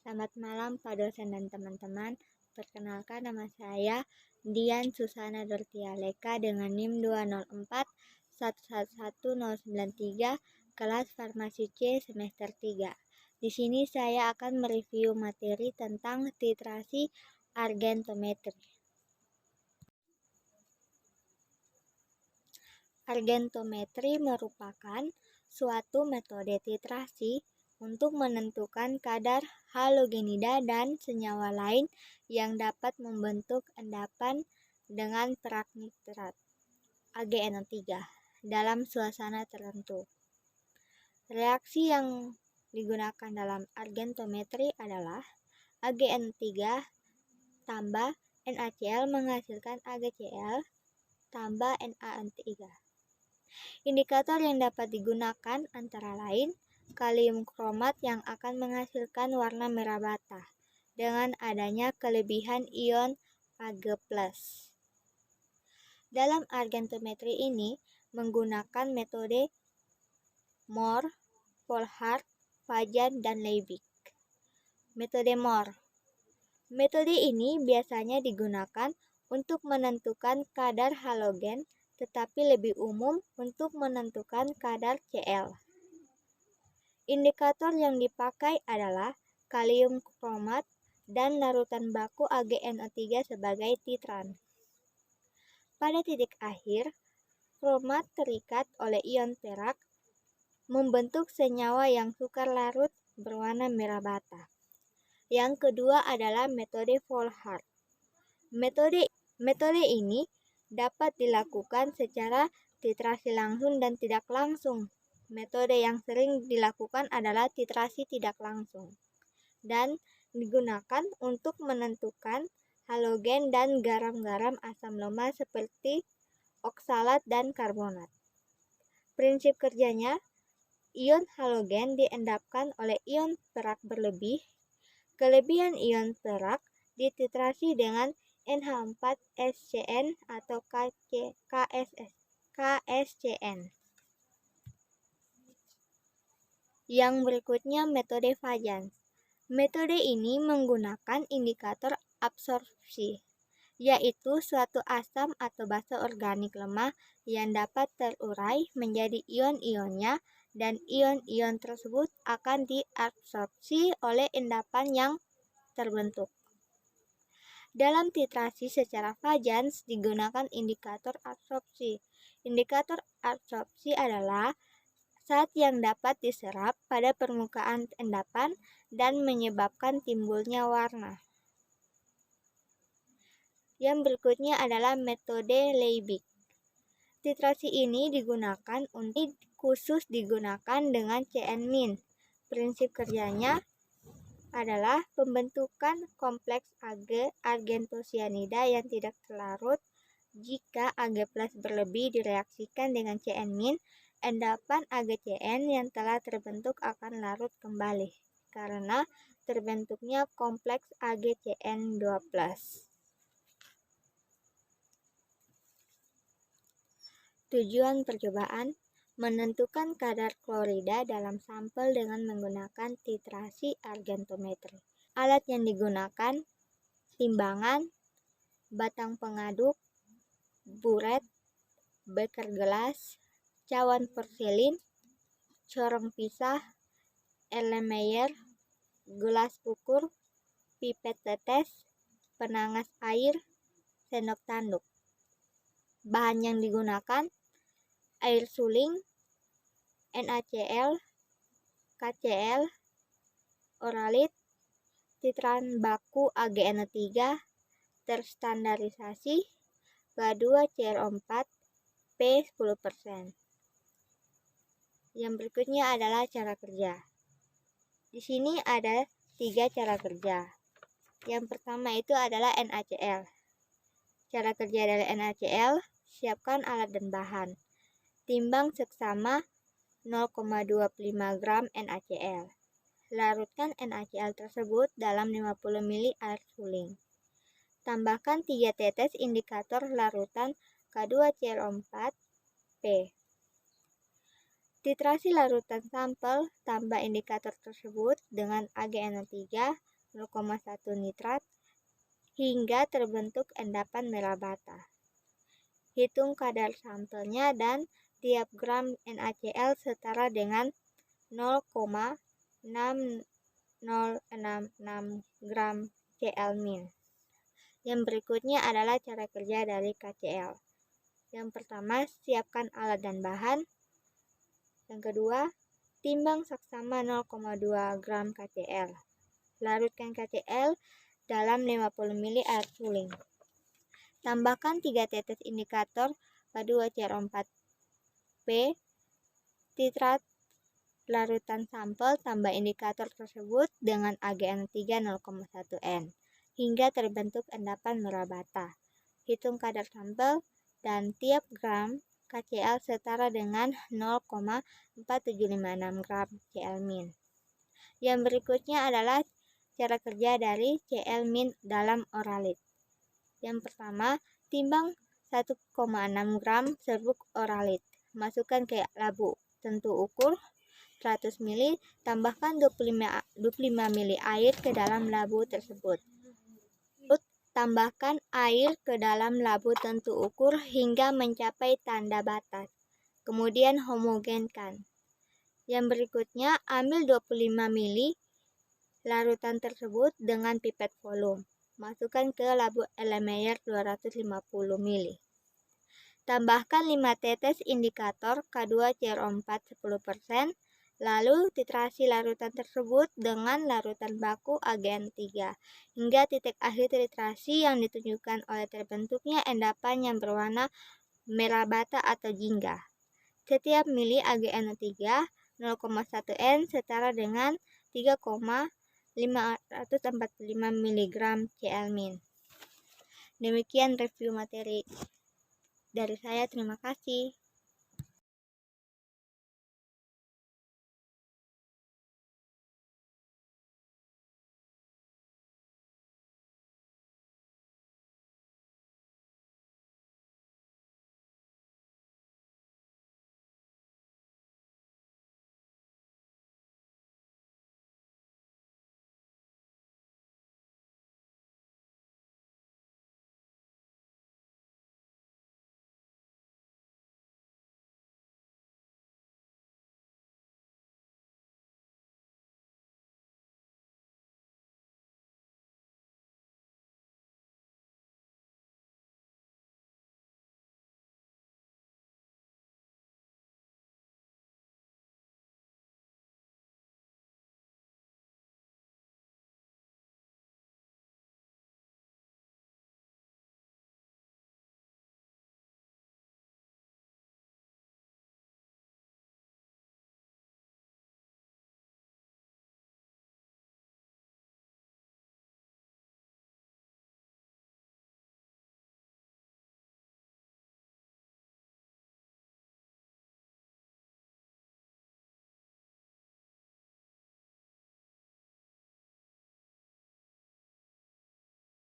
Selamat malam Pak dosen dan teman-teman. Perkenalkan, nama saya Dian Susana Dortialeka dengan NIM 204111093 kelas Farmasi C semester 3. Di sini saya akan mereview materi tentang titrasi argentometri. Argentometri merupakan suatu metode titrasi untuk menentukan kadar halogenida dan senyawa lain yang dapat membentuk endapan dengan perak nitrat AgNO3 dalam suasana tertentu. Reaksi yang digunakan dalam argentometri adalah AgNO3 tambah NaCl menghasilkan AgCl tambah NaN3. Indikator yang dapat digunakan antara lain kalium kromat yang akan menghasilkan warna merah bata dengan adanya kelebihan ion Ag+. Dalam argentometri ini menggunakan metode Mohr, Volhard, Fajan, dan Liebig. Metode Mohr. Metode ini biasanya digunakan untuk menentukan kadar halogen, tetapi lebih umum untuk menentukan kadar Cl. Indikator yang dipakai adalah kalium kromat dan larutan baku AgNO3 sebagai titran. Pada titik akhir, kromat terikat oleh ion perak membentuk senyawa yang sukar larut berwarna merah bata. Yang kedua adalah metode Volhard. Metode ini dapat dilakukan secara titrasi langsung dan tidak langsung. Metode yang sering dilakukan adalah titrasi tidak langsung dan digunakan untuk menentukan halogen dan garam-garam asam lemah seperti oksalat dan karbonat. Prinsip kerjanya, ion halogen diendapkan oleh ion perak berlebih. Kelebihan ion perak dititrasi dengan NH4SCN atau KSCN. Yang berikutnya metode Fajan. Metode ini menggunakan indikator absorpsi, yaitu suatu asam atau basa organik lemah yang dapat terurai menjadi ion-ionnya dan ion-ion tersebut akan diabsorpsi oleh endapan yang terbentuk. Dalam titrasi secara Fajans digunakan indikator absorpsi. Indikator absorpsi adalah zat yang dapat diserap pada permukaan endapan dan menyebabkan timbulnya warna. Yang berikutnya adalah metode Liebig. Titrasi ini khusus digunakan dengan Cn-. Prinsip kerjanya adalah pembentukan kompleks Ag argentosianida yang tidak terlarut. Jika Ag+ berlebih direaksikan dengan Cn-, endapan AgCN yang telah terbentuk akan larut kembali karena terbentuknya kompleks AgCN2+. Tujuan percobaan menentukan kadar klorida dalam sampel dengan menggunakan titrasi argentometri. Alat yang digunakan timbangan, batang pengaduk, buret, beker gelas, cawan porselin, corong pisah, Erlenmeyer, gelas ukur, pipet tetes, penangas air, sendok tanduk. Bahan yang digunakan air suling, NaCl, KCl, oralit, titran baku AgNO3 terstandarisasi, K2ClO4 P10%. Yang berikutnya adalah cara kerja. Di sini ada 3 cara kerja. Yang pertama itu adalah NaCl. Cara kerja dari NaCl, siapkan alat dan bahan. Timbang seksama 0,25 gram NaCl. Larutkan NaCl tersebut dalam 50 ml air suling. Tambahkan 3 tetes indikator larutan K2ClO4 P. Titrasi larutan sampel, tambah indikator tersebut dengan AgNO3, 0,1 nitrat hingga terbentuk endapan merah bata. Hitung kadar sampelnya dan tiap gram NaCl setara dengan 0,6066 gram Cl-min. Yang berikutnya adalah cara kerja dari KCl. Yang pertama, siapkan alat dan bahan. Yang kedua, timbang saksama 0,2 gram KCl. Larutkan KCl dalam 50 ml air suling. Tambahkan 3 tetes indikator K2CR4P titrat larutan sampel, tambah indikator tersebut dengan AgN3 0,1 N hingga terbentuk endapan merah bata. Hitung kadar sampel dan tiap gram KCl setara dengan 0,4756 gram Cl-min. Yang berikutnya adalah cara kerja dari Cl-min dalam oralit. Yang pertama, timbang 1,6 gram serbuk oralit. Masukkan ke labu tentu ukur 100 ml, tambahkan 25 ml air ke dalam labu tersebut. Tambahkan air ke dalam labu tentu ukur hingga mencapai tanda batas. Kemudian homogenkan. Yang berikutnya, ambil 25 ml larutan tersebut dengan pipet volume. Masukkan ke labu Erlenmeyer 250 ml. Tambahkan 5 tetes indikator K2CR4 10%, lalu titrasi larutan tersebut dengan larutan baku AgN3 hingga titik akhir titrasi yang ditunjukkan oleh terbentuknya endapan yang berwarna merah bata atau jingga. Setiap mili AgN3 0,1 N setara dengan 3,545 mg Cl-min. Demikian review materi dari saya, terima kasih.